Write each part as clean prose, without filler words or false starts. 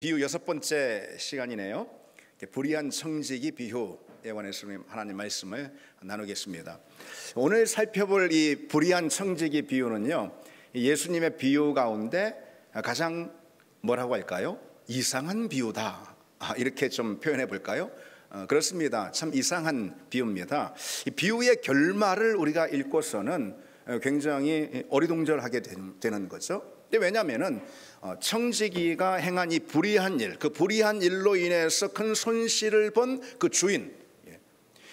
비유 6번째 시간이네요. 불의한 청지기 비유에 관해서 하나님 말씀을 나누겠습니다. 오늘 살펴볼 이 불의한 청지기 비유는요, 예수님의 비유 가운데 가장 뭐라고 할까요? 이상한 비유다, 이렇게 좀 표현해 볼까요? 그렇습니다. 참 이상한 비유입니다. 이 비유의 결말을 우리가 읽고서는 굉장히 어리둥절하게 되는 거죠. 왜냐하면 청지기가 행한 이 불의한 일, 그 불의한 일로 인해서 큰 손실을 본 그 주인,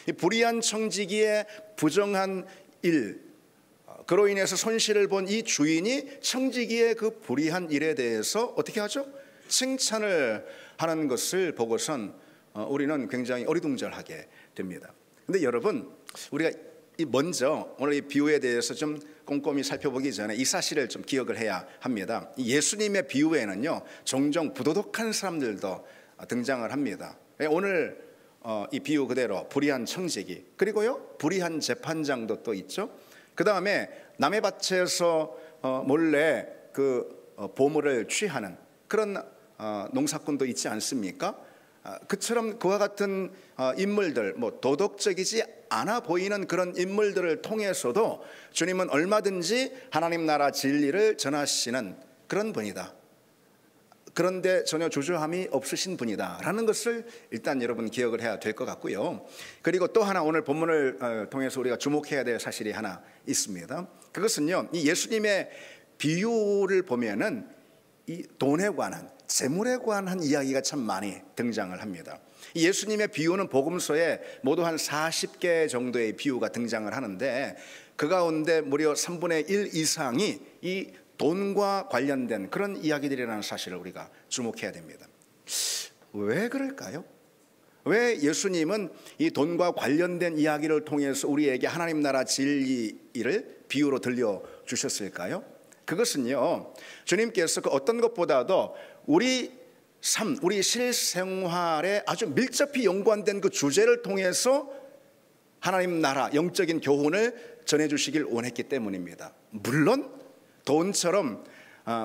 이 불의한 청지기의 부정한 일, 그로 인해서 손실을 본 이 주인이 청지기의 그 불의한 일에 대해서 어떻게 하죠? 칭찬을 하는 것을 보고선 우리는 굉장히 어리둥절하게 됩니다. 근데 여러분, 우리가 먼저 오늘 이 비유에 대해서 좀 꼼꼼히 살펴보기 전에 이 사실을 좀 기억을 해야 합니다. 예수님의 비유에는요, 종종 부도덕한 사람들도 등장을 합니다. 오늘 이 비유 그대로 불의한 청지기, 그리고요 불의한 재판장도 또 있죠. 그 다음에 남의 밭에서 몰래 그 보물을 취하는 그런 농사꾼도 있지 않습니까? 그처럼 그와 같은 인물들, 도덕적이지 않아 보이는 그런 인물들을 통해서도 주님은 얼마든지 하나님 나라 진리를 전하시는 그런 분이다. 그런데 전혀 주저함이 없으신 분이다 라는 것을 일단 여러분 기억을 해야 될 것 같고요. 그리고 또 하나 오늘 본문을 통해서 우리가 주목해야 될 사실이 하나 있습니다. 그것은요, 이 예수님의 비유를 보면은 이 돈에 관한, 재물에 관한 이야기가 참 많이 등장을 합니다. 예수님의 비유는 복음서에 모두 한 40개 정도의 비유가 등장을 하는데 그 가운데 무려 3분의 1 이상이 이 돈과 관련된 그런 이야기들이라는 사실을 우리가 주목해야 됩니다. 왜 그럴까요? 왜 예수님은 이 돈과 관련된 이야기를 통해서 우리에게 하나님 나라 진리를 비유로 들려주셨을까요? 그것은요, 주님께서 그 어떤 것보다도 우리 삶, 우리 실생활에 아주 밀접히 연관된 그 주제를 통해서 하나님 나라 영적인 교훈을 전해주시길 원했기 때문입니다. 물론 돈처럼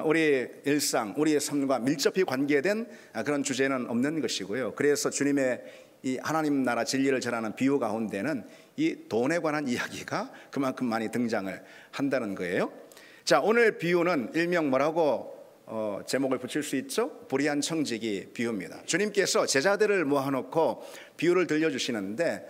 우리 일상, 우리의 삶과 밀접히 관계된 그런 주제는 없는 것이고요. 그래서 주님의 이 하나님 나라 진리를 전하는 비유 가운데는 이 돈에 관한 이야기가 그만큼 많이 등장을 한다는 거예요. 자, 오늘 비유는 일명 뭐라고 제목을 붙일 수 있죠? 불의한 청지기 비유입니다. 주님께서 제자들을 모아놓고 비유를 들려주시는데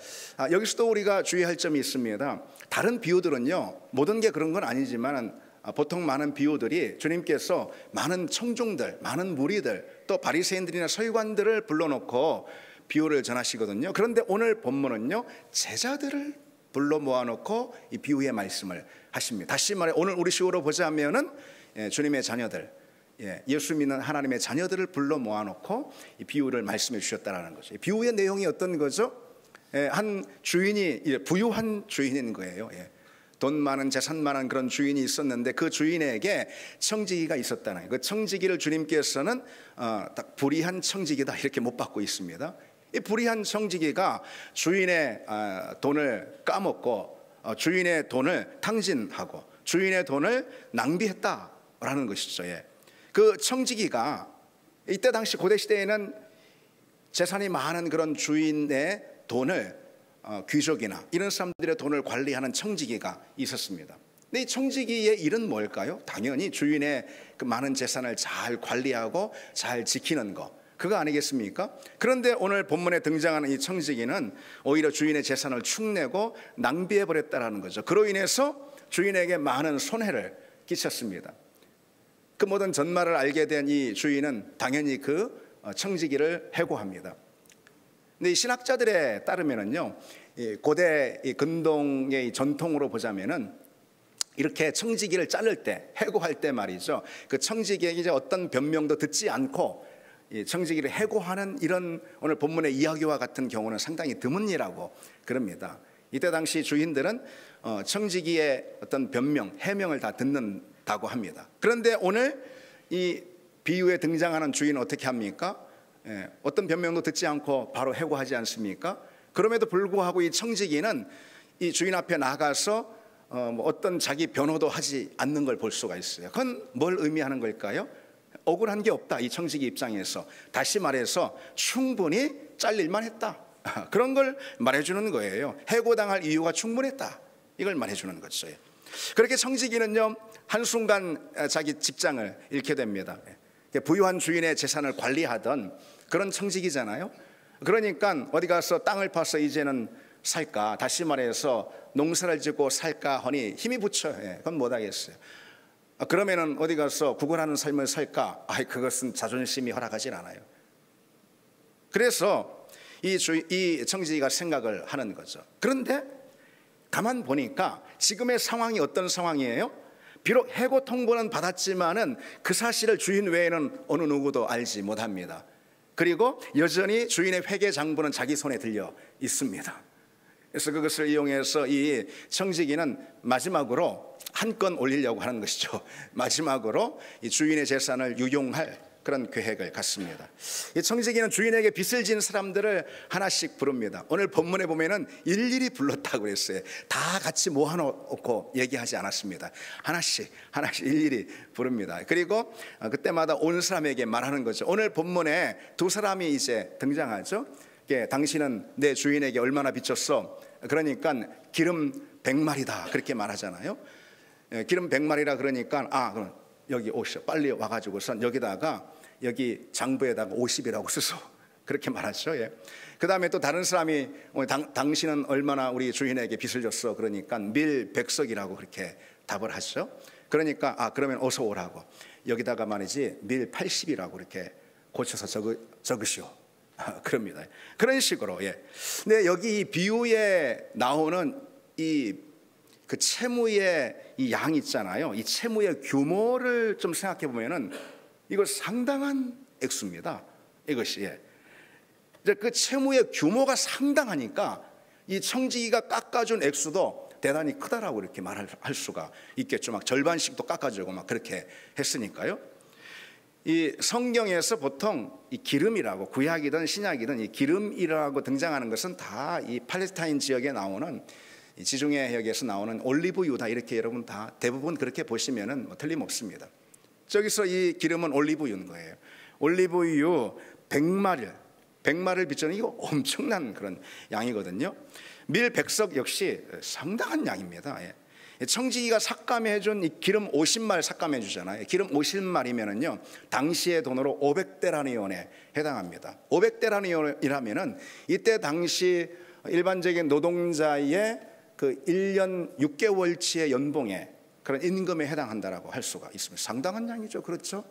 여기서도 우리가 주의할 점이 있습니다. 다른 비유들은요, 모든 게 그런 건 아니지만 보통 많은 비유들이 주님께서 많은 청중들, 많은 무리들, 또 바리새인들이나 서기관들을 불러놓고 비유를 전하시거든요. 그런데 오늘 본문은요, 제자들을 불러 모아놓고 이 비유의 말씀을 하십니다. 다시 말해 오늘 우리 식으로 보자면은 주님의 자녀들, 예수 믿는 하나님의 자녀들을 불러 모아놓고 이 비유를 말씀해 주셨다라는 거죠. 비유의 내용이 어떤 거죠? 한 주인이, 부유한 주인인 거예요. 돈 많은, 재산 많은 그런 주인이 있었는데 그 주인에게 청지기가 있었다는 거예요. 그 청지기를 주님께서는 딱 불의한 청지기다 이렇게 못 받고 있습니다. 이 불의한 청지기가 주인의 돈을 까먹고 주인의 돈을 탕진하고 주인의 돈을 낭비했다라는 것이죠. 그 청지기가 이때 당시 고대 시대에는 재산이 많은 그런 주인의 돈을 귀족이나 이런 사람들의 돈을 관리하는 청지기가 있었습니다. 근데 이 청지기의 일은 뭘까요? 당연히 주인의 그 많은 재산을 잘 관리하고 잘 지키는 거, 그거 아니겠습니까? 그런데 오늘 본문에 등장하는 이 청지기는 오히려 주인의 재산을 축내고 낭비해버렸다는 거죠. 그로 인해서 주인에게 많은 손해를 끼쳤습니다. 그 모든 전말을 알게 된 이 주인은 당연히 그 청지기를 해고합니다. 근데 이 신학자들에 따르면은요, 고대 근동의 전통으로 보자면은 이렇게 청지기를 자를 때, 해고할 때 말이죠, 그 청지기에게 이제 어떤 변명도 듣지 않고 청지기를 해고하는 이런 오늘 본문의 이야기와 같은 경우는 상당히 드문 일이라고 그럽니다. 이때 당시 주인들은 청지기의 어떤 변명, 해명을 다 듣는다고 합니다. 그런데 오늘 이 비유에 등장하는 주인은 어떻게 합니까? 어떤 변명도 듣지 않고 바로 해고하지 않습니까? 그럼에도 불구하고 이 청지기는 이 주인 앞에 나가서 어떤 자기 변호도 하지 않는 걸 볼 수가 있어요. 그건 뭘 의미하는 걸까요? 억울한 게 없다. 이 청지기 입장에서 다시 말해서 충분히 잘릴만 했다. 그런 걸 말해주는 거예요. 해고당할 이유가 충분했다. 이걸 말해주는 거죠. 그렇게 청지기는요, 한순간 자기 직장을 잃게 됩니다. 부유한 주인의 재산을 관리하던 그런 청지기잖아요. 그러니까 어디 가서 땅을 파서 이제는 살까, 다시 말해서 농사를 짓고 살까 하니 힘이 부쳐. 그건 못하겠어요. 그러면은 어디 가서 구걸하는 삶을 살까? 그것은 자존심이 허락하진 않아요. 그래서 이 청지기가 생각을 하는 거죠. 그런데 가만 보니까 지금의 상황이 어떤 상황이에요? 비록 해고 통보는 받았지만은 그 사실을 주인 외에는 어느 누구도 알지 못합니다. 그리고 여전히 주인의 회계 장부는 자기 손에 들려 있습니다. 그래서 그것을 이용해서 이 청지기는 마지막으로 한 건 올리려고 하는 것이죠. 마지막으로 이 주인의 재산을 유용할 그런 계획을 갖습니다. 이 청지기는 주인에게 빚을 진 사람들을 하나씩 부릅니다. 오늘 본문에 보면은 일일이 불렀다고 그랬어요. 다 같이 모아놓고 얘기하지 않았습니다. 하나씩 일일이 부릅니다. 그리고 그때마다 온 사람에게 말하는 거죠. 오늘 본문에 두 사람이 이제 등장하죠. 당신은 내 주인에게 얼마나 빚졌어? 그러니까 기름 100마리다 그렇게 말하잖아요. 기름 100마리라 그러니까 그럼 여기 오시오. 빨리 와가지고선 여기다가 여기 장부에다가 50이라고 쓰소. 그렇게 말하죠. 그 다음에 또 다른 사람이 당신은 얼마나 우리 주인에게 빚을 줬어? 그러니까 밀 100석이라고 그렇게 답을 하죠. 그러니까 그러면 어서 오라고. 여기다가 말이지 밀 80이라고 이렇게 고쳐서 적으시오. 그럽니다. 그런 식으로. 근데 여기 이 비유에 나오는 그 채무의 이 양 있잖아요. 이 채무의 규모를 좀 생각해 보면은 이거 상당한 액수입니다. 이것이. 이제 그 채무의 규모가 상당하니까 이 청지기가 깎아준 액수도 대단히 크다라고 이렇게 말할 수가 있겠죠. 막 절반씩도 깎아주고 막 그렇게 했으니까요. 이 성경에서 보통 이 기름이라고, 구약이든 신약이든 이 기름이라고 등장하는 것은 다 이 팔레스타인 지역에 나오는 이 지중해 해역에서 나오는 올리브유다 이렇게 여러분 다 대부분 그렇게 보시면은 틀림없습니다. 저기서 이 기름은 올리브유인 거예요. 올리브유 100마리를 빚자는 이거 엄청난 그런 양이거든요. 밀 100석 역시 상당한 양입니다. 청지기가 삭감해 준 이 기름 50말 삭감해 주잖아요. 기름 50말이면은요 당시의 돈으로 500데나리온에 해당합니다. 500데나리온이라면은 이때 당시 일반적인 노동자의 그 1년 6개월치의 연봉에 그런 임금에 해당한다라고 할 수가 있습니다. 상당한 양이죠. 그렇죠?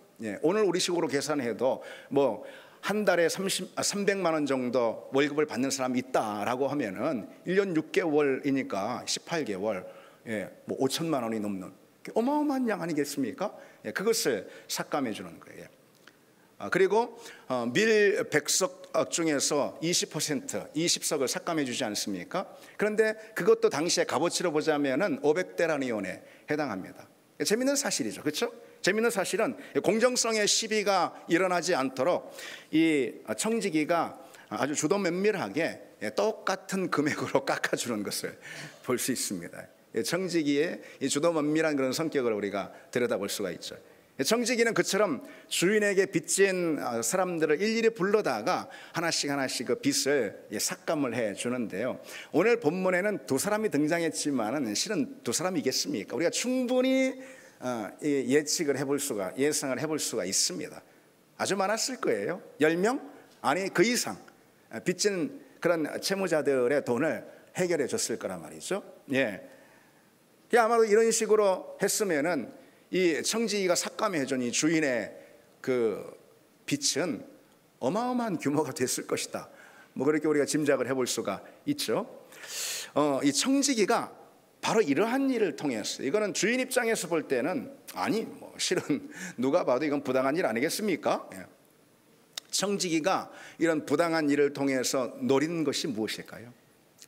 오늘 우리식으로 계산해도 뭐 한 달에 300만 원 정도 월급을 받는 사람이 있다라고 하면은 1년 6개월이니까 18개월, 뭐 5천만 원이 넘는 어마어마한 양 아니겠습니까? 그것을 삭감해 주는 거예요. 그리고 밀 100석 중에서 20석을 삭감해 주지 않습니까? 그런데 그것도 당시에 값어치로 보자면은 500데나리온에 해당합니다. 재밌는 사실이죠. 그렇죠? 재밌는 사실은 공정성의 시비가 일어나지 않도록 이 청지기가 아주 주도 면밀하게 똑같은 금액으로 깎아주는 것을 볼 수 있습니다. 청지기의 주도 면밀한 그런 성격을 우리가 들여다볼 수가 있죠. 청지기는 그처럼 주인에게 빚진 사람들을 일일이 불러다가 하나씩 그 빚을 삭감을 해 주는데요. 오늘 본문에는 두 사람이 등장했지만은 실은 두 사람이겠습니까? 우리가 충분히 예상을 해볼 수가 있습니다. 아주 많았을 거예요. 10명? 아니 그 이상 빚진 그런 채무자들의 돈을 해결해 줬을 거란 말이죠. 아마도 이런 식으로 했으면은 이 청지기가 삭감해 준 이 주인의 그 빚은 어마어마한 규모가 됐을 것이다. 뭐 그렇게 우리가 짐작을 해볼 수가 있죠. 이 청지기가 바로 이러한 일을 통해서, 이거는 주인 입장에서 볼 때는 뭐 실은 누가 봐도 이건 부당한 일 아니겠습니까? 청지기가 이런 부당한 일을 통해서 노린 것이 무엇일까요?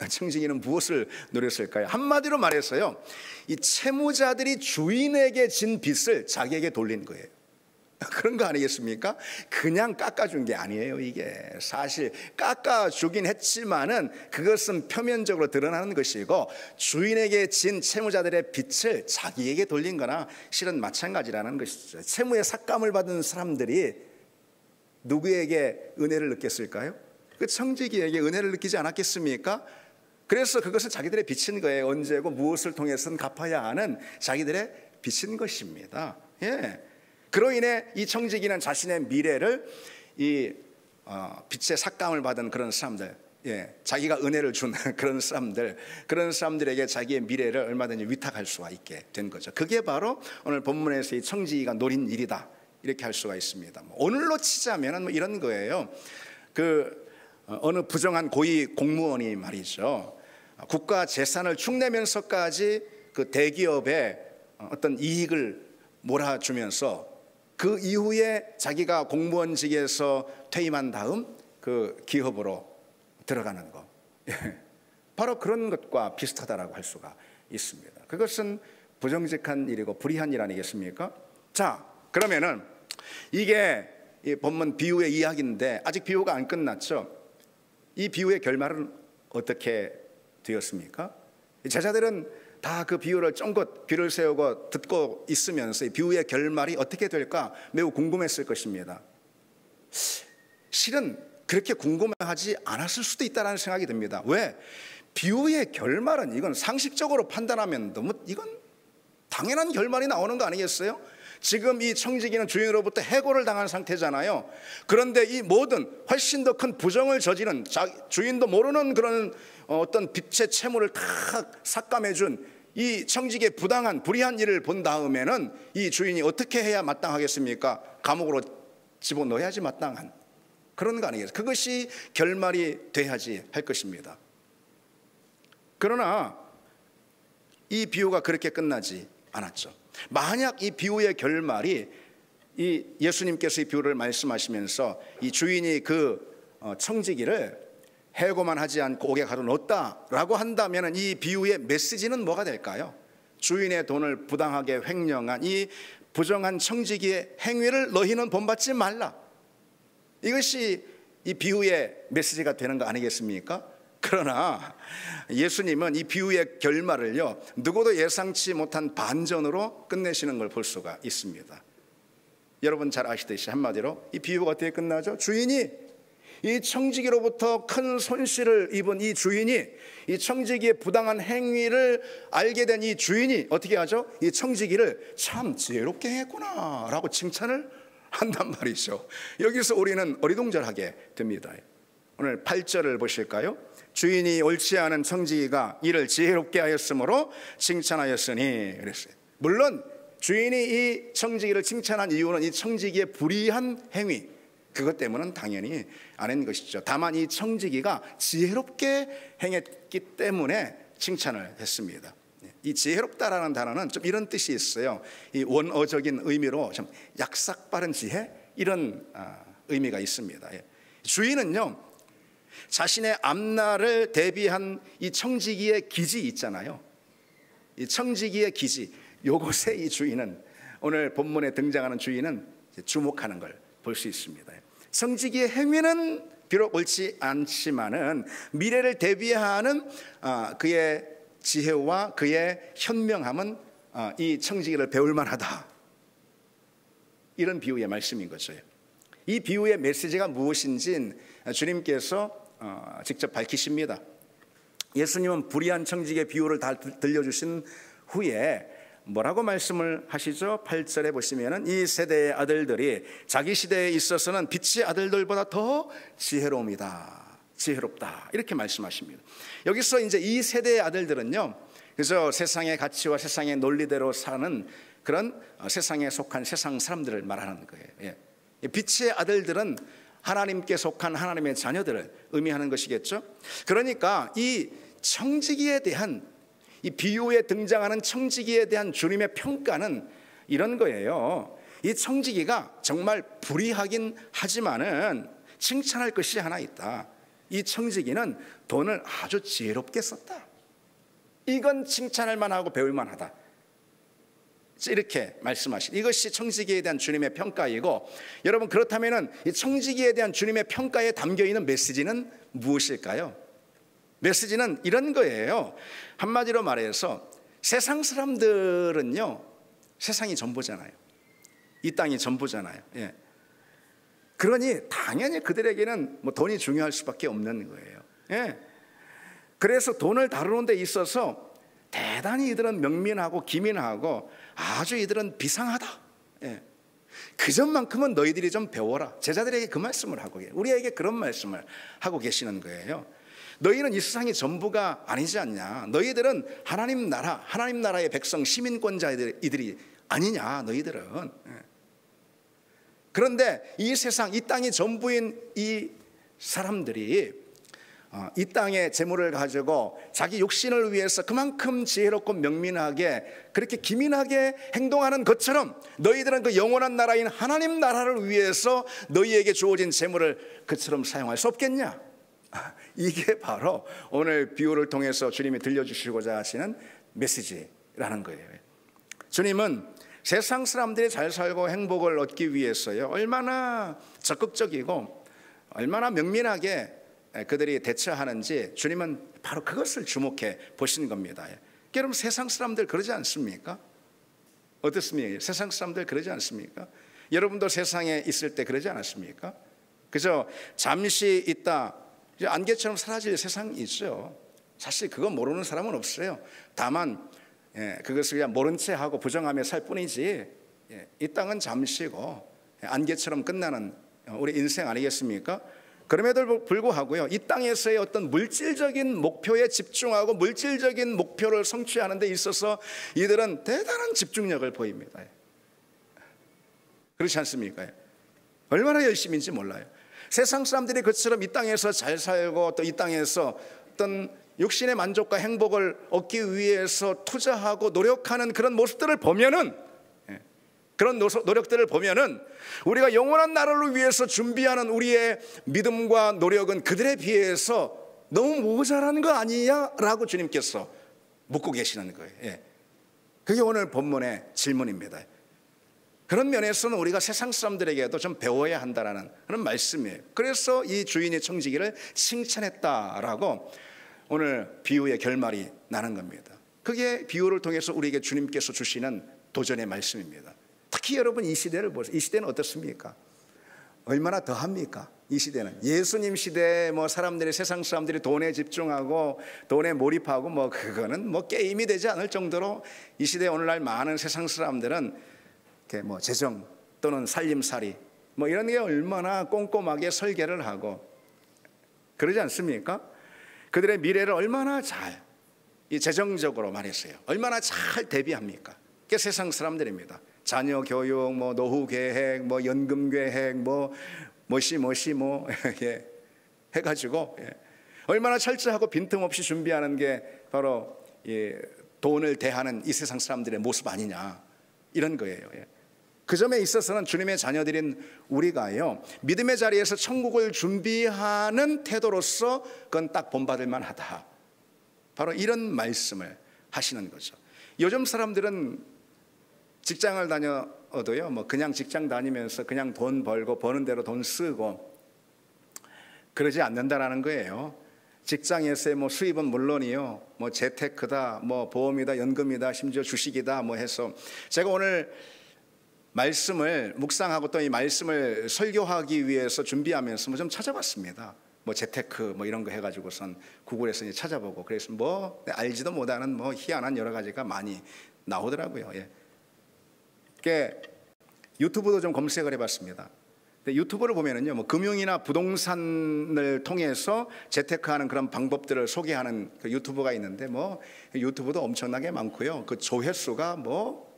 청지기는 무엇을 노렸을까요? 한마디로 말해서요, 이 채무자들이 주인에게 진 빚을 자기에게 돌린 거예요. 그런 거 아니겠습니까? 그냥 깎아준 게 아니에요. 이게 사실 깎아주긴 했지만은 그것은 표면적으로 드러나는 것이고, 주인에게 진 채무자들의 빚을 자기에게 돌린 거나 실은 마찬가지라는 것이죠. 채무의 삭감을 받은 사람들이 누구에게 은혜를 느꼈을까요? 그 청지기에게 은혜를 느끼지 않았겠습니까? 그래서 그것을 자기들의 빚인 거예요. 언제고 무엇을 통해서는 갚아야 하는 자기들의 빚인 것입니다. 예. 그로 인해 이 청지기는 자신의 미래를 이 빚의 삭감을 받은 그런 사람들, 예, 자기가 은혜를 준 그런 사람들에게 자기의 미래를 얼마든지 위탁할 수가 있게 된 거죠. 그게 바로 오늘 본문에서 이 청지기가 노린 일이다, 이렇게 할 수가 있습니다. 오늘로 치자면 이런 거예요. 어느 부정한 고위 공무원이 말이죠, 국가 재산을 축내면서까지 그 대기업에 어떤 이익을 몰아주면서 그 이후에 자기가 공무원직에서 퇴임한 다음 그 기업으로 들어가는 것, 바로 그런 것과 비슷하다라고 할 수가 있습니다. 그것은 부정직한 일이고 불의한 일 아니겠습니까? 자, 그러면은 이게 이 본문 비유의 이야기인데 아직 비유가 안 끝났죠. 이 비유의 결말은 어떻게 되었습니까? 제자들은 다 그 비유를 쫑긋 귀를 세우고 듣고 있으면서 이 비유의 결말이 어떻게 될까 매우 궁금했을 것입니다. 실은 그렇게 궁금해하지 않았을 수도 있다는 생각이 듭니다. 왜? 비유의 결말은 이건 상식적으로 판단하면 너무 이건 당연한 결말이 나오는 거 아니겠어요? 지금 이 청지기는 주인으로부터 해고를 당한 상태잖아요. 그런데 이 모든 훨씬 더 큰 부정을 저지른 주인도 모르는 그런 어떤 빚의 채무를 다 삭감해준 이 청지기의 부당한 불의한 일을 본 다음에는 이 주인이 어떻게 해야 마땅하겠습니까? 감옥으로 집어넣어야지 마땅한 그런 거 아니겠어요? 그것이 결말이 돼야지 할 것입니다. 그러나 이 비유가 그렇게 끝나지 않았죠. 만약 이 비유의 결말이 이 예수님께서 이 비유를 말씀하시면서 이 주인이 그 청지기를 해고만 하지 않고 옥에 가둬놓았다라고 한다면 이 비유의 메시지는 뭐가 될까요? 주인의 돈을 부당하게 횡령한 이 부정한 청지기의 행위를 너희는 본받지 말라, 이것이 이 비유의 메시지가 되는 거 아니겠습니까? 그러나 예수님은 이 비유의 결말을요, 누구도 예상치 못한 반전으로 끝내시는 걸 볼 수가 있습니다. 여러분 잘 아시듯이 한마디로 이 비유가 어떻게 끝나죠? 주인이 이 청지기로부터 큰 손실을 입은 이 주인이, 이 청지기의 부당한 행위를 알게 된 이 주인이 어떻게 하죠? 이 청지기를 참 지혜롭게 했구나 라고 칭찬을 한단 말이죠. 여기서 우리는 어리둥절하게 됩니다. 오늘 8절을 보실까요? 주인이 옳지 않은 청지기가 이를 지혜롭게 하였으므로 칭찬하였으니 그랬어요. 물론 주인이 이 청지기를 칭찬한 이유는 이 청지기의 불의한 행위, 그것 때문은 당연히 아닌 것이죠. 다만 이 청지기가 지혜롭게 행했기 때문에 칭찬을 했습니다. 이 지혜롭다라는 단어는 좀 이런 뜻이 있어요. 이 원어적인 의미로 좀 약삭빠른 지혜, 이런 의미가 있습니다. 주인은요, 자신의 앞날을 대비한 이 청지기의 기지 있잖아요. 이 청지기의 기지, 요것에 이 주인은, 오늘 본문에 등장하는 주인은 주목하는 걸 볼 수 있습니다. 청지기의 행위는 비록 옳지 않지만은 미래를 대비하는 그의 지혜와 그의 현명함은 이 청지기를 배울 만하다, 이런 비유의 말씀인 거죠. 이 비유의 메시지가 무엇인지 주님께서 직접 밝히십니다. 예수님은 불의한 청지기의 비유를 다 들려주신 후에 뭐라고 말씀을 하시죠? 8절에 보시면은 이 세대의 아들들이 자기 시대에 있어서는 빛의 아들들보다 더 지혜로움이다, 지혜롭다, 이렇게 말씀하십니다. 여기서 이제 이 세대의 아들들은요, 그래서 세상의 가치와 세상의 논리대로 사는 그런 세상에 속한 세상 사람들을 말하는 거예요. 빛의 아들들은 하나님께 속한 하나님의 자녀들을 의미하는 것이겠죠. 그러니까 이 청지기에 대한, 이 비유에 등장하는 청지기에 대한 주님의 평가는 이런 거예요. 이 청지기가 정말 불의하긴 하지만은 칭찬할 것이 하나 있다. 이 청지기는 돈을 아주 지혜롭게 썼다. 이건 칭찬할 만하고 배울 만하다. 이렇게 말씀하신 이것이 청지기에 대한 주님의 평가이고, 여러분 그렇다면은 이 청지기에 대한 주님의 평가에 담겨 있는 메시지는 무엇일까요? 메시지는 이런 거예요. 한마디로 말해서 세상 사람들은요, 세상이 전부잖아요. 이 땅이 전부잖아요. 예. 그러니 당연히 그들에게는 뭐 돈이 중요할 수밖에 없는 거예요. 예. 그래서 돈을 다루는 데 있어서 대단히 이들은 명민하고 기민하고 아주 이들은 비상하다. 예. 그 점만큼은 너희들이 좀 배워라. 제자들에게 그 말씀을 하고 계세요. 우리에게 그런 말씀을 하고 계시는 거예요. 너희는 이 세상이 전부가 아니지 않냐. 너희들은 하나님 나라의 백성, 시민권자들이 아니냐, 너희들은. 그런데 이 세상, 이 땅이 전부인 이 사람들이 이 땅의 재물을 가지고 자기 욕심을 위해서 그만큼 지혜롭고 명민하게 그렇게 기민하게 행동하는 것처럼 너희들은 그 영원한 나라인 하나님 나라를 위해서 너희에게 주어진 재물을 그처럼 사용할 수 없겠냐. 이게 바로 오늘 비유를 통해서 주님이 들려주시고자 하시는 메시지라는 거예요. 주님은 세상 사람들이 잘 살고 행복을 얻기 위해서요, 얼마나 적극적이고 얼마나 명민하게 그들이 대처하는지 주님은 바로 그것을 주목해 보신 겁니다. 여러분 세상 사람들 그러지 않습니까? 어떻습니까? 세상 사람들 그러지 않습니까? 여러분도 세상에 있을 때 그러지 않았습니까? 그저 잠시 있다 안개처럼 사라질 세상이 있어요. 사실 그거 모르는 사람은 없어요. 다만 그것을 그냥 모른 채 하고 부정하며 살 뿐이지, 이 땅은 잠시고 안개처럼 끝나는 우리 인생 아니겠습니까? 그럼에도 불구하고요, 이 땅에서의 어떤 물질적인 목표에 집중하고 물질적인 목표를 성취하는 데 있어서 이들은 대단한 집중력을 보입니다. 그렇지 않습니까? 얼마나 열심인지 몰라요. 세상 사람들이 그처럼 이 땅에서 잘 살고 또 이 땅에서 어떤 육신의 만족과 행복을 얻기 위해서 투자하고 노력하는 그런 모습들을 보면은, 그런 노력들을 보면은 우리가 영원한 나라를 위해서 준비하는 우리의 믿음과 노력은 그들에 비해서 너무 모자라는 거 아니냐라고 주님께서 묻고 계시는 거예요. 그게 오늘 본문의 질문입니다. 그런 면에서는 우리가 세상 사람들에게도 좀 배워야 한다라는 그런 말씀이에요. 그래서 이 주인의 청지기를 칭찬했다라고 오늘 비유의 결말이 나는 겁니다. 그게 비유를 통해서 우리에게 주님께서 주시는 도전의 말씀입니다. 특히 여러분 이 시대를 보세요. 이 시대는 어떻습니까? 얼마나 더합니까? 이 시대는 예수님 시대에 뭐 사람들이, 세상 사람들이 돈에 집중하고 돈에 몰입하고 뭐 그거는 뭐 게임이 되지 않을 정도로 이 시대 오늘날 많은 세상 사람들은 이렇게 뭐 재정 또는 살림살이 뭐 이런 게 얼마나 꼼꼼하게 설계를 하고 그러지 않습니까? 그들의 미래를 얼마나 잘 이 재정적으로 말했어요. 얼마나 잘 대비합니까? 그게 세상 사람들입니다. 자녀 교육, 뭐 노후 계획, 뭐 연금 계획, 뭐 해가지고 얼마나 철저하고 빈틈없이 준비하는 게 바로 돈을 대하는 이 세상 사람들의 모습 아니냐, 이런 거예요. 그 점에 있어서는 주님의 자녀들인 우리가요, 믿음의 자리에서 천국을 준비하는 태도로서 그건 딱 본받을 만하다. 바로 이런 말씀을 하시는 거죠. 요즘 사람들은 직장을 다녀도요, 뭐 그냥 직장 다니면서 그냥 돈 벌고 버는 대로 돈 쓰고 그러지 않는다라는 거예요. 직장에서의 뭐 수입은 물론이요, 뭐 재테크다, 뭐 보험이다, 연금이다, 심지어 주식이다 뭐 해서, 제가 오늘 말씀을 묵상하고 또 이 말씀을 설교하기 위해서 준비하면서 뭐 좀 찾아봤습니다. 뭐 재테크 뭐 이런 거 해가지고선 구글에서 이제 찾아보고, 그래서 뭐 알지도 못하는 뭐 희한한 여러 가지가 많이 나오더라고요. 유튜브도 좀 검색을 해봤습니다. 근데 유튜브를 보면은요, 뭐 금융이나 부동산을 통해서 재테크하는 그런 방법들을 소개하는 그 유튜브가 있는데, 뭐 유튜브도 엄청나게 많고요. 그 조회수가 뭐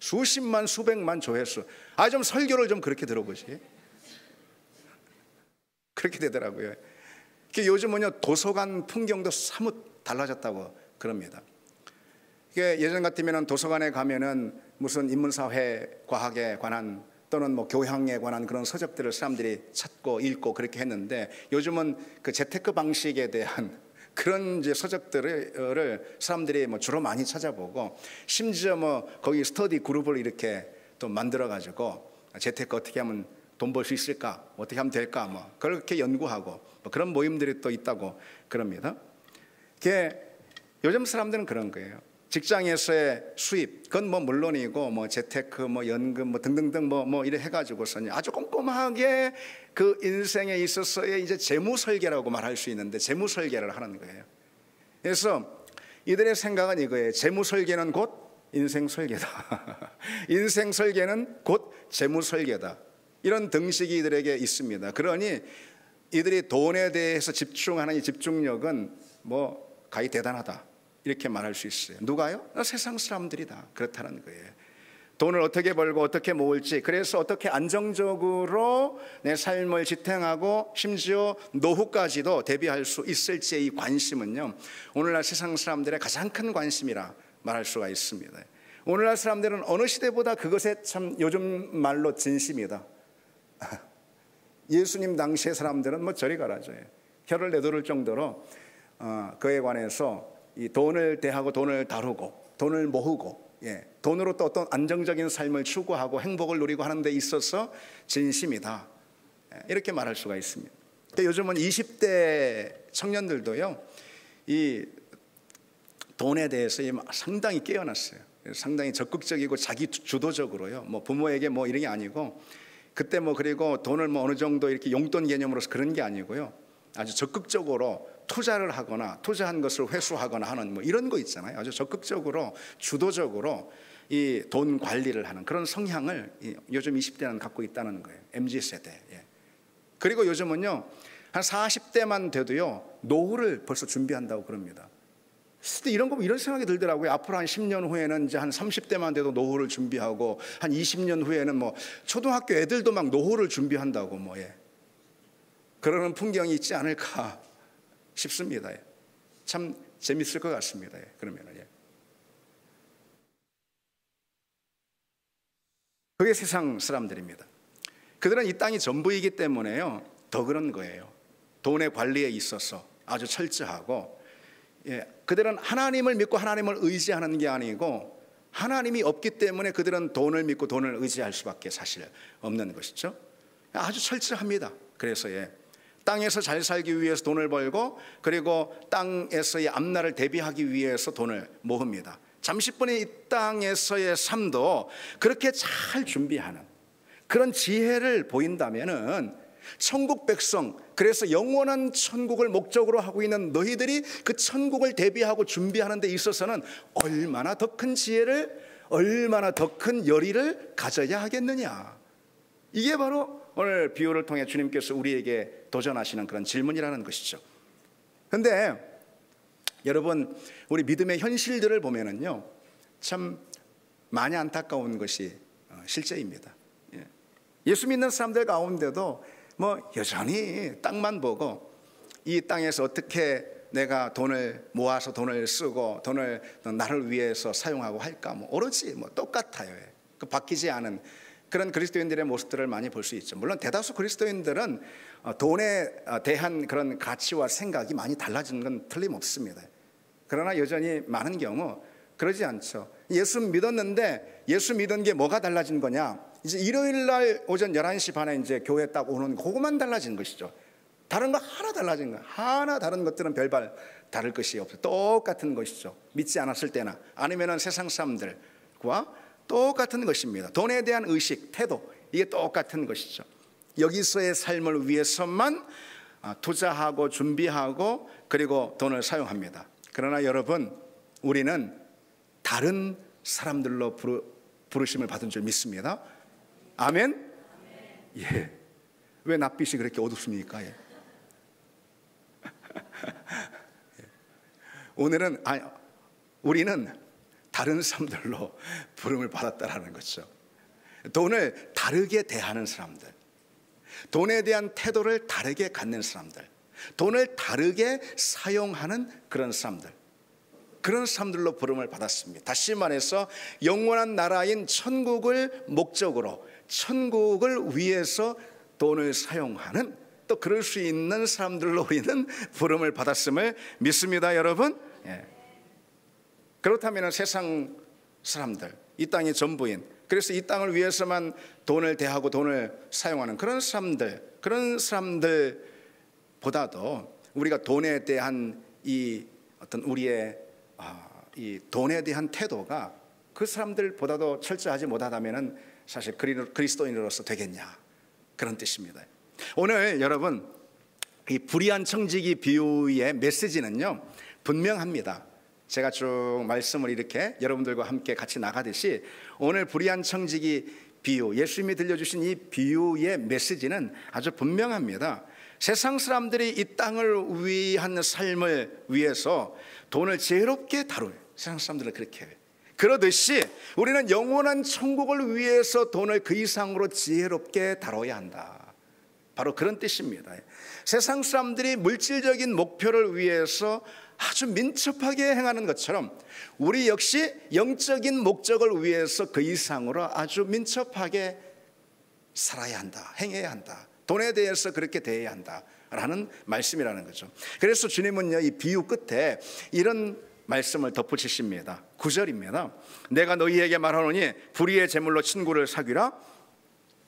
수십만 수백만 조회수. 좀 설교를 좀 그렇게 들어보지. 그렇게 되더라고요. 요즘은요, 도서관 풍경도 사뭇 달라졌다고 그럽니다. 예전 같으면 도서관에 가면은 무슨 인문사회 과학에 관한 또는 뭐 교양에 관한 그런 서적들을 사람들이 찾고 읽고 그렇게 했는데, 요즘은 그 재테크 방식에 대한 그런 이제 서적들을 사람들이 뭐 주로 많이 찾아보고, 심지어 뭐 거기 스터디 그룹을 이렇게 또 만들어 가지고 재테크 어떻게 하면 돈 벌 수 있을까, 어떻게 하면 될까, 뭐 그렇게 연구하고 뭐 그런 모임들이 또 있다고 그럽니다. 요즘 사람들은 그런 거예요. 직장에서의 수입, 그건 뭐 물론이고, 뭐 재테크, 뭐 연금, 뭐 등등등 뭐 이래 해가지고서는 아주 꼼꼼하게 그 인생에 있어서의 이제 재무 설계라고 말할 수 있는데, 재무 설계를 하는 거예요. 그래서 이들의 생각은 이거예요. 재무 설계는 곧 인생 설계다. 인생 설계는 곧 재무 설계다. 이런 등식이 이들에게 있습니다. 그러니 이들이 돈에 대해서 집중하는 이 집중력은 뭐 가히 대단하다, 이렇게 말할 수 있어요. 누가요? 세상 사람들이다, 그렇다는 거예요. 돈을 어떻게 벌고 어떻게 모을지, 그래서 어떻게 안정적으로 내 삶을 지탱하고 심지어 노후까지도 대비할 수 있을지의 이 관심은요, 오늘날 세상 사람들의 가장 큰 관심이라 말할 수가 있습니다. 오늘날 사람들은 어느 시대보다 그것에 참 요즘 말로 진심이다. 예수님 당시의 사람들은 뭐 저리 가라죠. 혀를 내두를 정도로 그에 관해서 이 돈을 대하고 돈을 다루고 돈을 모으고, 돈으로 또 어떤 안정적인 삶을 추구하고 행복을 누리고 하는 데 있어서 진심이다, 이렇게 말할 수가 있습니다. 요즘은 20대 청년들도요, 이 돈에 대해서 상당히 깨어났어요. 상당히 적극적이고 자기 주도적으로요. 뭐 부모에게 뭐 이런 게 아니고, 그때 뭐 그리고 돈을 뭐 어느 정도 이렇게 용돈 개념으로서 그런 게 아니고요, 아주 적극적으로 투자를 하거나 투자한 것을 회수하거나 하는 뭐 이런 거 있잖아요. 아주 적극적으로 주도적으로 이 돈 관리를 하는 그런 성향을 요즘 20대는 갖고 있다는 거예요. MZ세대. 그리고 요즘은요, 한 40대만 돼도요, 노후를 벌써 준비한다고 그럽니다. 근데 이런 생각이 들더라고요. 앞으로 한 10년 후에는 이제 한 30대만 돼도 노후를 준비하고, 한 20년 후에는 뭐 초등학교 애들도 막 노후를 준비한다고 뭐 그러는 풍경이 있지 않을까 싶습니다. 참 재밌을 것 같습니다. 그러면은 그게 세상 사람들입니다. 그들은 이 땅이 전부이기 때문에요, 더 그런 거예요. 돈의 관리에 있어서 아주 철저하고, 그들은 하나님을 믿고 하나님을 의지하는 게 아니고, 하나님이 없기 때문에 그들은 돈을 믿고 돈을 의지할 수밖에 사실 없는 것이죠. 아주 철저합니다. 그래서 땅에서 잘 살기 위해서 돈을 벌고, 그리고 땅에서의 앞날을 대비하기 위해서 돈을 모읍니다. 잠시뿐의 이 땅에서의 삶도 그렇게 잘 준비하는 그런 지혜를 보인다면은, 천국 백성, 그래서 영원한 천국을 목적으로 하고 있는 너희들이 그 천국을 대비하고 준비하는 데 있어서는 얼마나 더 큰 지혜를, 얼마나 더 큰 열의를 가져야 하겠느냐. 이게 바로 오늘 비유를 통해 주님께서 우리에게 도전하시는 그런 질문이라는 것이죠. 그런데 여러분, 우리 믿음의 현실들을 보면은요, 참 많이 안타까운 것이 실제입니다. 예수 믿는 사람들 가운데도 뭐 여전히 땅만 보고, 이 땅에서 어떻게 내가 돈을 모아서 돈을 쓰고 돈을 나를 위해서 사용하고 할까, 뭐 오로지 뭐 똑같아요. 그 바뀌지 않은 그런 그리스도인들의 모습들을 많이 볼 수 있죠. 물론 대다수 그리스도인들은 돈에 대한 그런 가치와 생각이 많이 달라진 건 틀림없습니다. 그러나 여전히 많은 경우 그러지 않죠. 예수 믿었는데 예수 믿은 게 뭐가 달라진 거냐? 이제 일요일 날 오전 11시 반에 이제 교회 딱 오는 그것만 달라진 것이죠. 다른 거 하나 달라진 거, 하나 다른 것들은 별반 다를 것이 없어요. 똑같은 것이죠. 믿지 않았을 때나 아니면은 세상 사람들과 똑같은 것입니다. 돈에 대한 의식, 태도, 이게 똑같은 것이죠. 여기서의 삶을 위해서만 투자하고 준비하고 그리고 돈을 사용합니다. 그러나 여러분, 우리는 다른 사람들로 부르심을 받은 줄 믿습니다. 아멘? 예. 왜 낯빛이 그렇게 어둡습니까? 오늘은 우리는 다른 사람들로 부름을 받았다라는 거죠. 돈을 다르게 대하는 사람들, 돈에 대한 태도를 다르게 갖는 사람들, 돈을 다르게 사용하는 그런 사람들, 그런 사람들로 부름을 받았습니다. 다시 말해서 영원한 나라인 천국을 목적으로, 천국을 위해서 돈을 사용하는 또 그럴 수 있는 사람들로 우리는 부름을 받았음을 믿습니다, 여러분. 그렇다면 세상 사람들, 이 땅의 전부인, 그래서 이 땅을 위해서만 돈을 대하고 돈을 사용하는 그런 사람들보다도 우리가 돈에 대한 이 어떤 우리의 이 돈에 대한 태도가 그 사람들보다도 철저하지 못하다면은 사실 그리스도인으로서 되겠냐, 그런 뜻입니다. 오늘 여러분, 이 불의한 청지기 비유의 메시지는요 분명합니다. 제가 쭉 말씀을 이렇게 여러분들과 함께 같이 나가듯이 오늘 불의한 청지기 비유, 예수님이 들려주신 이 비유의 메시지는 아주 분명합니다. 세상 사람들이 이 땅을 위한 삶을 위해서 돈을 지혜롭게 다루는, 세상 사람들은 그렇게 해요. 그러듯이 우리는 영원한 천국을 위해서 돈을 그 이상으로 지혜롭게 다뤄야 한다, 바로 그런 뜻입니다. 세상 사람들이 물질적인 목표를 위해서 아주 민첩하게 행하는 것처럼 우리 역시 영적인 목적을 위해서 그 이상으로 아주 민첩하게 살아야 한다, 행해야 한다, 돈에 대해서 그렇게 대해야 한다라는 말씀이라는 거죠. 그래서 주님은요 이 비유 끝에 이런 말씀을 덧붙이십니다. 9절입니다. 내가 너희에게 말하노니 불의의 재물로 친구를 사귀라.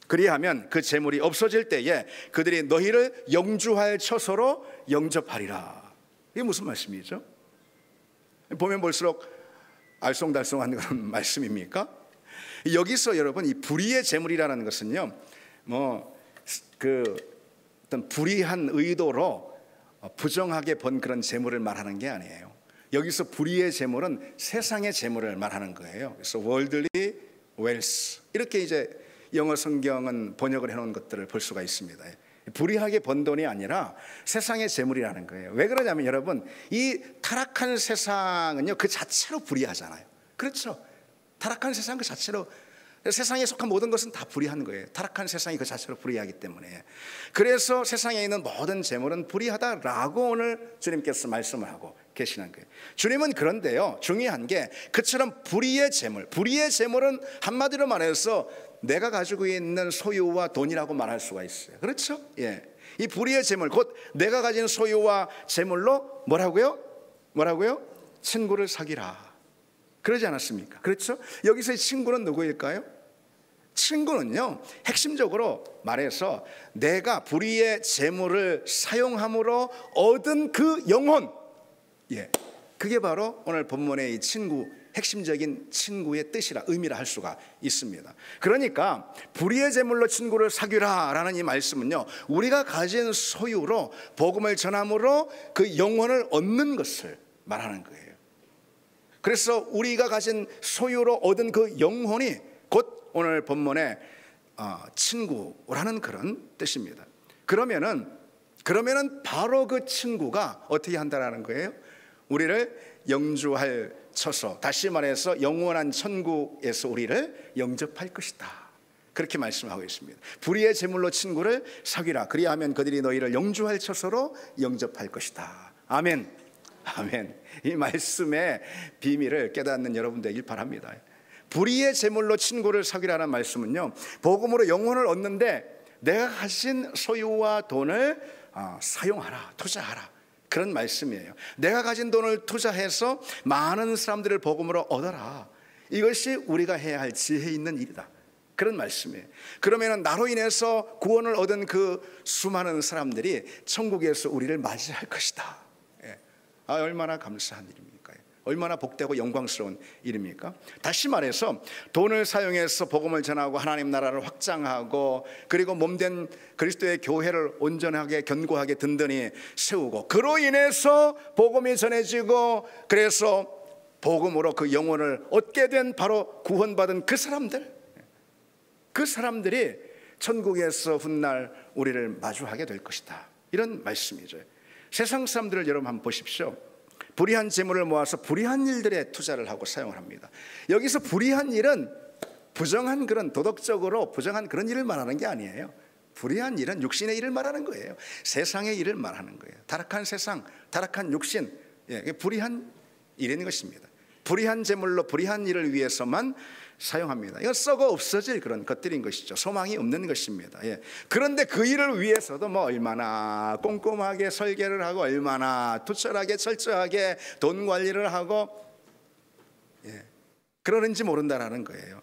그리하면 그 재물이 없어질 때에 그들이 너희를 영주할 처소로 영접하리라. 이게 무슨 말씀이죠? 보면 볼수록 알쏭달쏭한 그런 말씀입니까? 여기서 여러분 이 불의의 재물이라는 것은요 어떤 불의한 의도로 부정하게 번 그런 재물을 말하는 게 아니에요. 여기서 불의의 재물은 세상의 재물을 말하는 거예요. 그래서 worldly wealth, 이렇게 이제 영어 성경은 번역을 해놓은 것들을 볼 수가 있습니다. 불의하게 번 돈이 아니라 세상의 재물이라는 거예요. 왜 그러냐면 여러분, 이 타락한 세상은요 그 자체로 불의하잖아요. 그렇죠? 타락한 세상 그 자체로, 세상에 속한 모든 것은 다 불의한 거예요. 타락한 세상이 그 자체로 불의하기 때문에. 그래서 세상에 있는 모든 재물은 불의하다라고 오늘 주님께서 말씀을 하고 계시는 거예요. 주님은 그런데요, 중요한 게 그처럼 불의의 재물은 한마디로 말해서 내가 가지고 있는 소유와 돈이라고 말할 수가 있어요. 그렇죠? 이 불의의 재물, 곧 내가 가진 소유와 재물로 뭐라고요? 친구를 사귀라. 그러지 않았습니까? 그렇죠? 여기서의 친구는 누구일까요? 친구는요 핵심적으로 말해서 내가 불의의 재물을 사용함으로 얻은 그 영혼, 그게 바로 오늘 본문의 이 친구, 핵심적인 친구의 뜻이라, 의미라 할 수가 있습니다. 그러니까 불의의 재물로 친구를 사귀라 라는 이 말씀은요 우리가 가진 소유로 복음을 전함으로 그 영혼을 얻는 것을 말하는 거예요. 그래서 우리가 가진 소유로 얻은 그 영혼이 곧 오늘 본문의 친구라는 그런 뜻입니다. 그러면은 바로 그 친구가 어떻게 한다라는 거예요? 우리를 영주할 처소, 다시 말해서 영원한 천국에서 우리를 영접할 것이다, 그렇게 말씀하고 있습니다. 불의의 재물로 친구를 사귀라. 그리하면 그들이 너희를 영주할 처소로 영접할 것이다. 아멘. 아멘. 이 말씀의 비밀을 깨닫는 여러분 되길 바랍니다. 불의의 재물로 친구를 사귀라는 말씀은요 복음으로 영혼을 얻는데 내가 가진 소유와 돈을 사용하라, 투자하라, 그런 말씀이에요. 내가 가진 돈을 투자해서 많은 사람들을 복음으로 얻어라. 이것이 우리가 해야 할 지혜 있는 일이다, 그런 말씀이에요. 그러면 나로 인해서 구원을 얻은 그 수많은 사람들이 천국에서 우리를 맞이할 것이다. 얼마나 감사한 일입니까? 얼마나 복되고 영광스러운 일입니까? 다시 말해서 돈을 사용해서 복음을 전하고 하나님 나라를 확장하고 그리고 몸된 그리스도의 교회를 온전하게 견고하게 든든히 세우고 그로 인해서 복음이 전해지고 그래서 복음으로 그 영혼을 얻게 된 바로 구원받은 그 사람들이 천국에서 훗날 우리를 마주하게 될 것이다, 이런 말씀이죠. 세상 사람들을 여러분 한번 보십시오. 불의한 재물을 모아서 불의한 일들에 투자를 하고 사용을 합니다. 여기서 불의한 일은 부정한 그런 도덕적으로 부정한 그런 일을 말하는 게 아니에요. 불의한 일은 육신의 일을 말하는 거예요. 세상의 일을 말하는 거예요. 타락한 세상, 타락한 육신, 불의한 일인 것입니다. 불의한 재물로 불의한 일을 위해서만 사용합니다. 이건 썩어 없어질 그런 것들인 것이죠. 소망이 없는 것입니다. 예. 그런데 그 일을 위해서도 뭐 얼마나 꼼꼼하게 설계를 하고 얼마나 투철하게 철저하게 돈 관리를 하고 그러는지 모른다라는 거예요.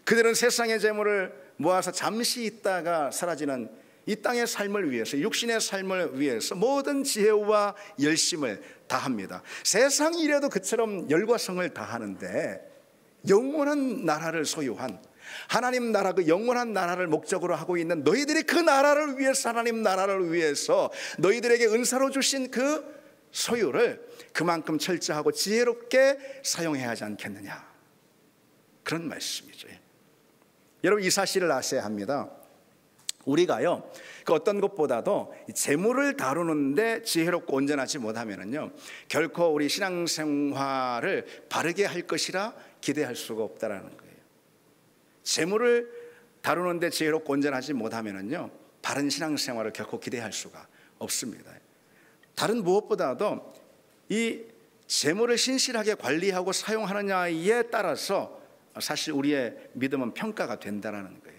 그들은 세상의 재물을 모아서 잠시 있다가 사라지는 이 땅의 삶을 위해서, 육신의 삶을 위해서 모든 지혜와 열심을 다합니다. 세상 일에도 그처럼 열과 성을 다하는데 영원한 나라를 소유한 하나님 나라, 그 영원한 나라를 목적으로 하고 있는 너희들이 그 나라를 위해서, 하나님 나라를 위해서 너희들에게 은사로 주신 그 소유를 그만큼 철저하고 지혜롭게 사용해야 하지 않겠느냐, 그런 말씀이죠. 여러분, 이 사실을 아셔야 합니다. 우리가요, 그 어떤 것보다도 재물을 다루는데 지혜롭고 온전하지 못하면은요, 결코 우리 신앙생활을 바르게 할 것이라 기대할 수가 없다라는 거예요. 재물을 다루는데 지혜롭고 온전하지 못하면은요, 바른 신앙생활을 결코 기대할 수가 없습니다. 다른 무엇보다도 이 재물을 신실하게 관리하고 사용하느냐에 따라서 사실 우리의 믿음은 평가가 된다라는 거예요.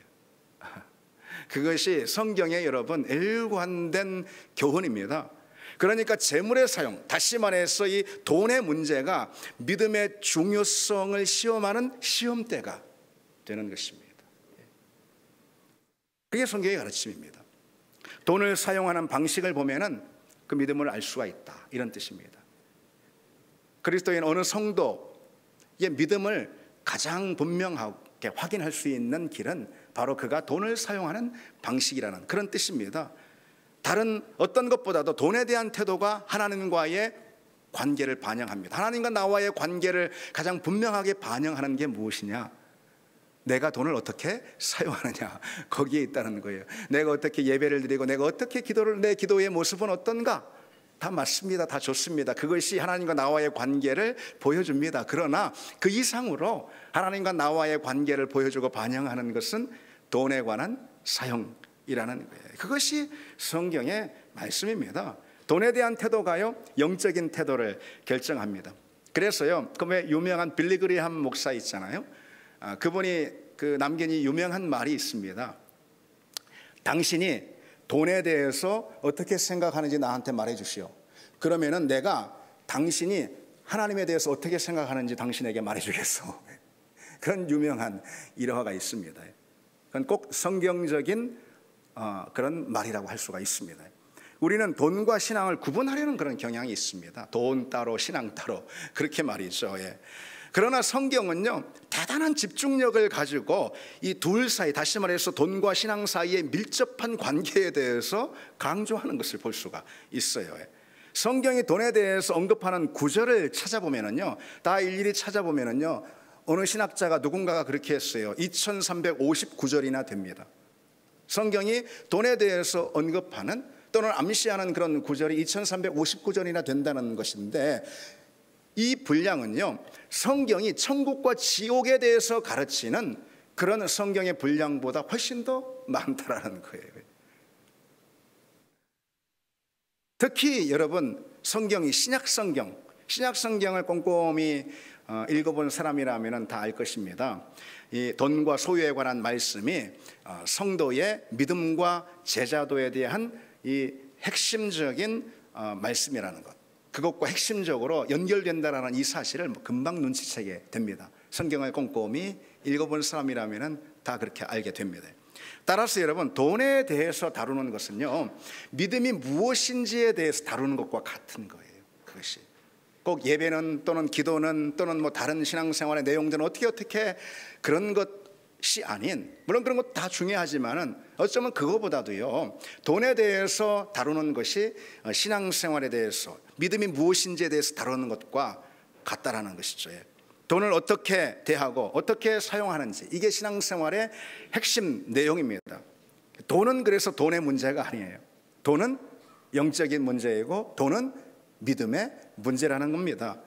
그것이 성경의 여러분 일관된 교훈입니다. 그러니까 재물의 사용, 다시 말해서 이 돈의 문제가 믿음의 중요성을 시험하는 시험대가 되는 것입니다. 그게 성경의 가르침입니다. 돈을 사용하는 방식을 보면은 그 믿음을 알 수가 있다, 이런 뜻입니다. 그리스도인 어느 성도의 믿음을 가장 분명하게 확인할 수 있는 길은 바로 그가 돈을 사용하는 방식이라는 그런 뜻입니다. 다른 어떤 것보다도 돈에 대한 태도가 하나님과의 관계를 반영합니다. 하나님과 나와의 관계를 가장 분명하게 반영하는 게 무엇이냐? 내가 돈을 어떻게 사용하느냐, 거기에 있다는 거예요. 내가 어떻게 예배를 드리고 내가 어떻게 기도를, 내 기도의 모습은 어떤가? 다 맞습니다. 다 좋습니다. 그것이 하나님과 나와의 관계를 보여줍니다. 그러나 그 이상으로 하나님과 나와의 관계를 보여주고 반영하는 것은 돈에 관한 사용이라는 거예요. 그것이 성경의 말씀입니다. 돈에 대한 태도가요, 영적인 태도를 결정합니다. 그래서요, 그 왜 유명한 빌리그리함 목사 있잖아요. 그분이 그 남긴 이 유명한 말이 있습니다. 당신이 돈에 대해서 어떻게 생각하는지 나한테 말해 주시오. 그러면은 내가 당신이 하나님에 대해서 어떻게 생각하는지 당신에게 말해 주겠어. 그런 유명한 일화가 있습니다. 그건 꼭 성경적인 그런 말이라고 할 수가 있습니다. 우리는 돈과 신앙을 구분하려는 그런 경향이 있습니다. 돈 따로 신앙 따로, 그렇게 말이죠. 그러나 성경은요, 대단한 집중력을 가지고 이 둘 사이, 다시 말해서 돈과 신앙 사이의 밀접한 관계에 대해서 강조하는 것을 볼 수가 있어요. 성경이 돈에 대해서 언급하는 구절을 찾아보면은요, 다 일일이 찾아보면은요, 어느 신학자가 누군가가 그렇게 했어요. 2359절이나 됩니다. 성경이 돈에 대해서 언급하는 또는 암시하는 그런 구절이 2359절이나 된다는 것인데, 이 분량은요, 성경이 천국과 지옥에 대해서 가르치는 그런 성경의 분량보다 훨씬 더 많다라는 거예요. 특히 여러분, 성경이 신약성경을 꼼꼼히 읽어본 사람이라면 다 알 것입니다. 이 돈과 소유에 관한 말씀이 성도의 믿음과 제자도에 대한 이 핵심적인 말씀이라는 것, 그것과 핵심적으로 연결된다라는 이 사실을 금방 눈치채게 됩니다. 성경을 꼼꼼히 읽어본 사람이라면 다 그렇게 알게 됩니다. 따라서 여러분, 돈에 대해서 다루는 것은요, 믿음이 무엇인지에 대해서 다루는 것과 같은 거예요. 그것이 꼭 예배는 또는 기도는 또는 뭐 다른 신앙생활의 내용들은 어떻게 그런 것이 아닌, 물론 그런 것 다 중요하지만은 어쩌면 그거보다도요, 돈에 대해서 다루는 것이 신앙생활에 대해서, 믿음이 무엇인지에 대해서 다루는 것과 같다라는 것이죠. 돈을 어떻게 대하고 어떻게 사용하는지, 이게 신앙생활의 핵심 내용입니다. 돈은 그래서 돈의 문제가 아니에요. 돈은 영적인 문제이고 돈은 믿음의 문제라는 겁니다.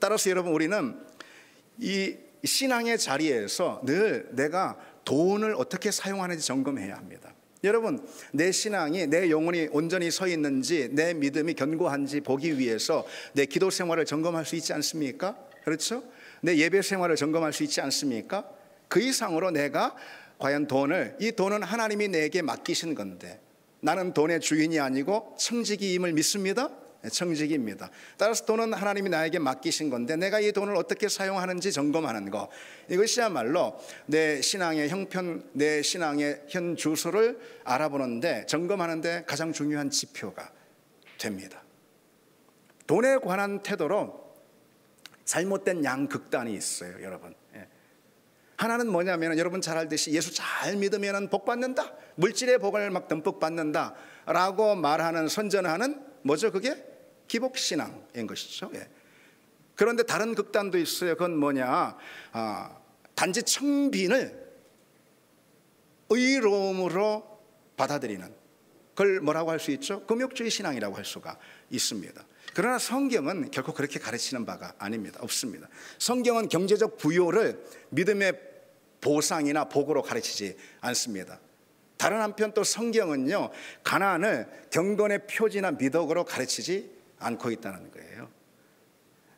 따라서 여러분, 우리는 이 신앙의 자리에서 늘 내가 돈을 어떻게 사용하는지 점검해야 합니다. 여러분, 내 신앙이, 내 영혼이 온전히 서 있는지, 내 믿음이 견고한지 보기 위해서 내 기도 생활을 점검할 수 있지 않습니까? 그렇죠? 내 예배 생활을 점검할 수 있지 않습니까? 그 이상으로 내가 과연 이 돈은 하나님이 내게 맡기신 건데 나는 돈의 주인이 아니고 청지기임을 믿습니다. 청지기입니다. 따라서 돈은 하나님이 나에게 맡기신 건데 내가 이 돈을 어떻게 사용하는지 점검하는 것, 이것이야말로 내 신앙의 형편, 내 신앙의 현 주소를 알아보는데, 점검하는데 가장 중요한 지표가 됩니다. 돈에 관한 태도로 잘못된 양극단이 있어요, 여러분. 하나는 뭐냐면, 여러분 잘 알듯이 예수 잘 믿으면 복 받는다, 물질의 복을 막 듬뿍 받는다 라고 말하는, 선전하는 뭐죠? 그게 기복신앙인 것이죠. 그런데 다른 극단도 있어요. 그건 뭐냐, 단지 청빈을 의로움으로 받아들이는, 그걸 뭐라고 할 수 있죠? 금욕주의 신앙이라고 할 수가 있습니다. 그러나 성경은 결코 그렇게 가르치는 바가 아닙니다. 없습니다. 성경은 경제적 부요를 믿음의 보상이나 복으로 가르치지 않습니다. 다른 한편 또 성경은요, 가난을 경건의 표지나 미덕으로 가르치지 않고 있다는 거예요.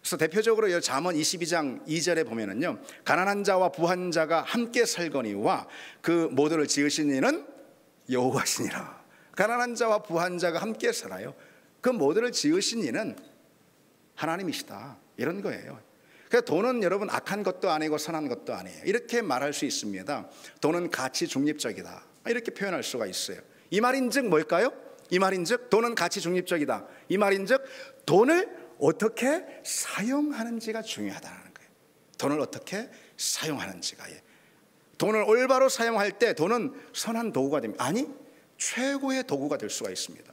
그래서 대표적으로 잠언 22장 2절에 보면은요, 가난한 자와 부한 자가 함께 살거니와 그 모두를 지으신 이는 여호와시니라. 가난한 자와 부한 자가 함께 살아요. 그 모두를 지으신 이는 하나님이시다, 이런 거예요. 그러니까 돈은 여러분 악한 것도 아니고 선한 것도 아니에요. 이렇게 말할 수 있습니다. 돈은 가치 중립적이다, 이렇게 표현할 수가 있어요. 이 말인즉 뭘까요? 이 말인즉 돈은 가치 중립적이다. 이 말인즉 돈을 어떻게 사용하는지가 중요하다는 거예요. 돈을 어떻게 사용하는지가. 돈을 올바로 사용할 때 돈은 선한 도구가 됩니다. 아니, 최고의 도구가 될 수가 있습니다.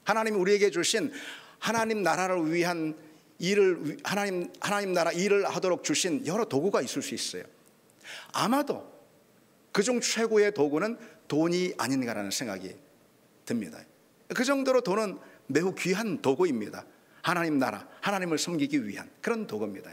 하나님이 우리에게 주신 하나님 나라를 위한 일을, 하나님 나라 일을 하도록 주신 여러 도구가 있을 수 있어요. 아마도 그중 최고의 도구는 돈이 아닌가라는 생각이 듭니다. 그 정도로 돈은 매우 귀한 도구입니다. 하나님 나라, 하나님을 섬기기 위한 그런 도구입니다.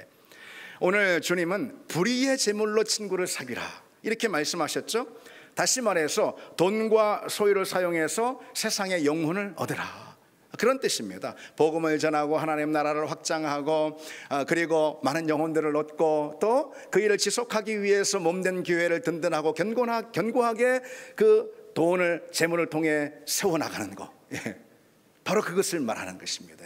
오늘 주님은 불의의 제물로 친구를 사귀라, 이렇게 말씀하셨죠. 다시 말해서 돈과 소유를 사용해서 세상의 영혼을 얻으라, 그런 뜻입니다. 복음을 전하고 하나님 나라를 확장하고, 그리고 많은 영혼들을 얻고, 또 그 일을 지속하기 위해서 몸된 교회를 든든하고 견고하게 그 돈을, 재물을 통해 세워나가는 것, 바로 그것을 말하는 것입니다.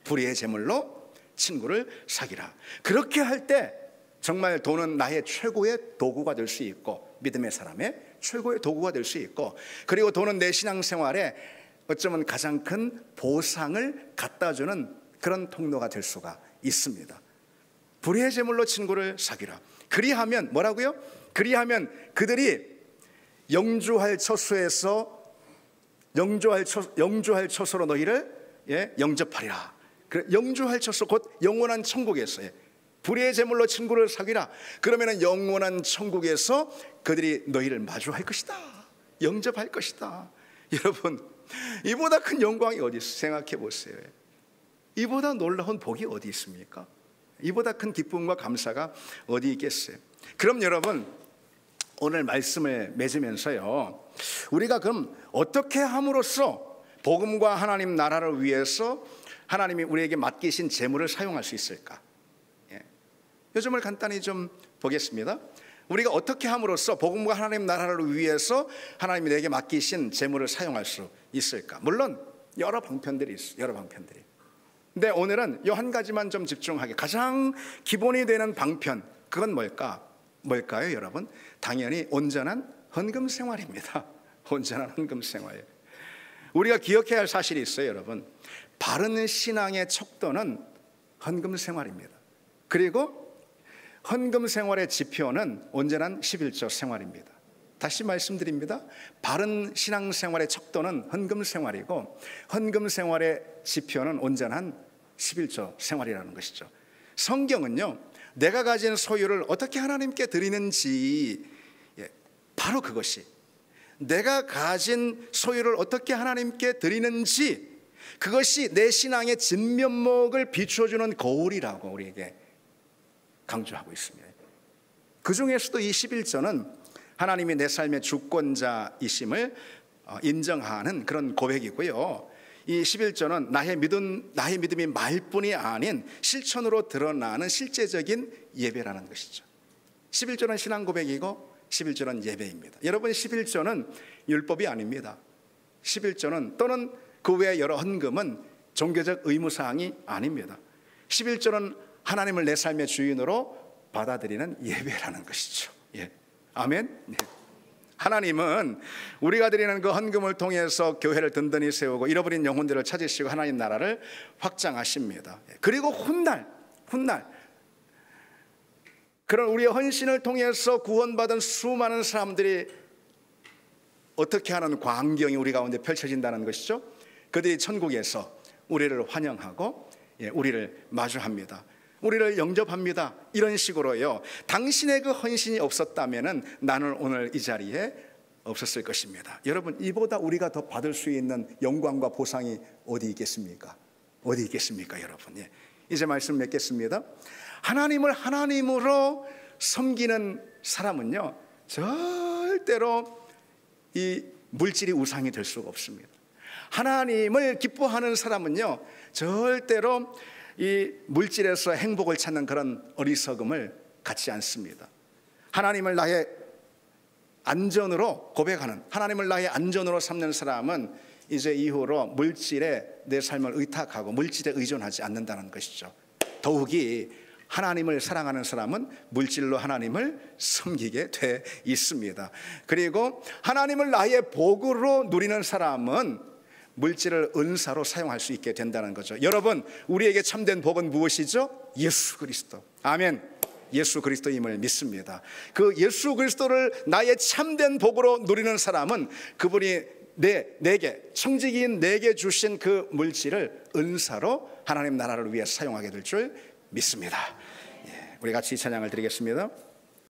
불의의 제물로 친구를 사귀라. 그렇게 할 때 정말 돈은 나의 최고의 도구가 될 수 있고, 믿음의 사람의 최고의 도구가 될 수 있고, 그리고 돈은 내 신앙생활에 어쩌면 가장 큰 보상을 갖다주는 그런 통로가 될 수가 있습니다. 불의의 제물로 친구를 사귀라. 그리하면 뭐라고요? 그리하면 그들이 영주할 처소에서 영주할 처소로 너희를 영접하리라. 영주할 처소, 곧 영원한 천국에서. 불의의 제물로 친구를 사귀라. 그러면 영원한 천국에서 그들이 너희를 마주할 것이다, 영접할 것이다. 여러분, 이보다 큰 영광이 어디 있어요? 생각해 보세요. 이보다 놀라운 복이 어디 있습니까? 이보다 큰 기쁨과 감사가 어디 있겠어요? 그럼 여러분, 오늘 말씀을 맺으면서요, 우리가 그럼 어떻게 함으로써 복음과 하나님 나라를 위해서 하나님이 우리에게 맡기신 재물을 사용할 수 있을까? 요즘을 간단히 좀 보겠습니다. 우리가 어떻게 함으로써 복음과 하나님 나라를 위해서 하나님이 내게 맡기신 재물을 사용할 수 있을까? 물론 여러 방편들이 있어요. 여러 방편들이. 근데 오늘은 이 한 가지만 좀 집중하게, 가장 기본이 되는 방편, 그건 뭘까요, 여러분? 당연히 온전한 헌금 생활입니다. 온전한 헌금 생활. 우리가 기억해야 할 사실이 있어요, 여러분. 바른 신앙의 척도는 헌금 생활입니다. 그리고 헌금 생활의 지표는 온전한 11조 생활입니다. 다시 말씀드립니다. 바른 신앙생활의 척도는 헌금 생활이고, 헌금 생활의 지표는 온전한 11조 생활이라는 것이죠. 성경은요, 내가 가진 소유를 어떻게 하나님께 드리는지, 바로 그것이, 내가 가진 소유를 어떻게 하나님께 드리는지, 그것이 내 신앙의 진면목을 비춰주는 거울이라고 우리에게 강조하고 있습니다. 그 중에서도 이 11조는 하나님이 내 삶의 주권자이심을 인정하는 그런 고백이고요. 이 11조는 나의 믿음이 말뿐이 아닌 실천으로 드러나는 실제적인 예배라는 것이죠. 11조는 신앙 고백이고 11조는 예배입니다. 여러분, 11조는 율법이 아닙니다. 11조는 또는 그 외의 여러 헌금은 종교적 의무사항이 아닙니다. 11조는 하나님을 내 삶의 주인으로 받아들이는 예배라는 것이죠. 예. 아멘. 네. 하나님은 우리가 드리는 그 헌금을 통해서 교회를 든든히 세우고 잃어버린 영혼들을 찾으시고 하나님 나라를 확장하십니다. 그리고 훗날 그런 우리의 헌신을 통해서 구원받은 수많은 사람들이 어떻게 하는 광경이 우리 가운데 펼쳐진다는 것이죠. 그들이 천국에서 우리를 환영하고 우리를 마주합니다. 우리를 영접합니다. 이런 식으로요. 당신의 그 헌신이 없었다면 나는 오늘 이 자리에 없었을 것입니다. 여러분, 이보다 우리가 더 받을 수 있는 영광과 보상이 어디 있겠습니까? 어디 있겠습니까, 여러분? 예. 이제 말씀 맺겠습니다. 하나님을 하나님으로 섬기는 사람은요, 절대로 이 물질이 우상이 될 수가 없습니다. 하나님을 기뻐하는 사람은요, 절대로 이 물질에서 행복을 찾는 그런 어리석음을 갖지 않습니다. 하나님을 나의 안전으로 고백하는, 하나님을 나의 안전으로 삼는 사람은 이제 이후로 물질에 내 삶을 의탁하고 물질에 의존하지 않는다는 것이죠. 더욱이 하나님을 사랑하는 사람은 물질로 하나님을 섬기게 돼 있습니다. 그리고 하나님을 나의 복으로 누리는 사람은 물질을 은사로 사용할 수 있게 된다는 거죠. 여러분, 우리에게 참된 복은 무엇이죠? 예수 그리스도. 아멘. 예수 그리스도임을 믿습니다. 그 예수 그리스도를 나의 참된 복으로 누리는 사람은 그분이 내게, 청지기인 내게 주신 그 물질을 은사로 하나님 나라를 위해 사용하게 될 줄 믿습니다. 우리 같이 찬양을 드리겠습니다.